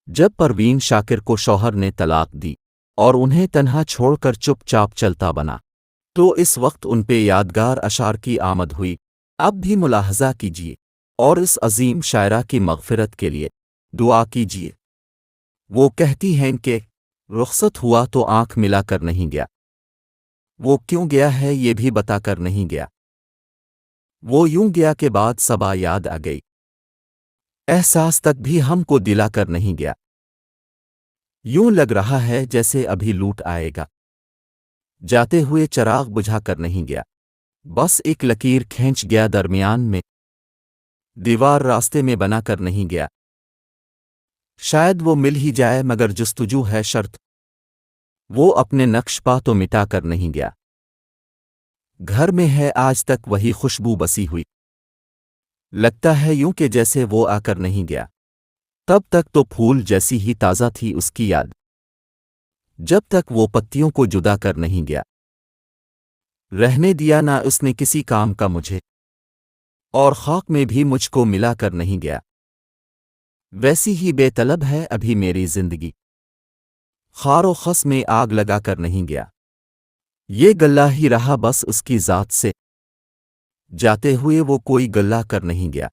جب پروین شاکر کو شوہر نے طلاق دی اور انہیں تنہا چھوڑ کر چپ چاپ چلتا بنا تو اس وقت ان پہ یادگار اشعار کی آمد ہوئی۔ اب بھی ملاحظہ کیجیے اور اس عظیم شاعرہ کی مغفرت کے لیے دعا کیجیے۔ وہ کہتی ہیں کہ رخصت ہوا تو آنکھ ملا کر نہیں گیا، وہ کیوں گیا ہے یہ بھی بتا کر نہیں گیا، وہ یوں گیا کہ بعد صبا یاد آ گئی، احساس تک بھی ہم کو دلا کر نہیں گیا، یوں لگ رہا ہے جیسے ابھی لوٹ آئے گا، جاتے ہوئے چراغ بجھا کر نہیں گیا، بس ایک لکیر کھینچ گیا درمیان میں، دیوار راستے میں بنا کر نہیں گیا، شاید وہ مل ہی جائے مگر جستجو ہے شرط، وہ اپنے نقش پا تو مٹا کر نہیں گیا، گھر میں ہے آج تک وہی خوشبو بسی ہوئی، لگتا ہے یوں کہ جیسے وہ آ کر نہیں گیا، تب تک تو پھول جیسی ہی تازہ تھی اس کی یاد، جب تک وہ پتیوں کو جدا کر نہیں گیا، رہنے دیا نہ اس نے کسی کام کا مجھے، اور خاک میں بھی مجھ کو ملا کر نہیں گیا، ویسی ہی بے طلب ہے ابھی میری زندگی، خار و خس میں آگ لگا کر نہیں گیا، یہ گلہ ہی رہا بس اس کی ذات سے، جاتے ہوئے وہ کوئی گلہ کر نہیں گیا۔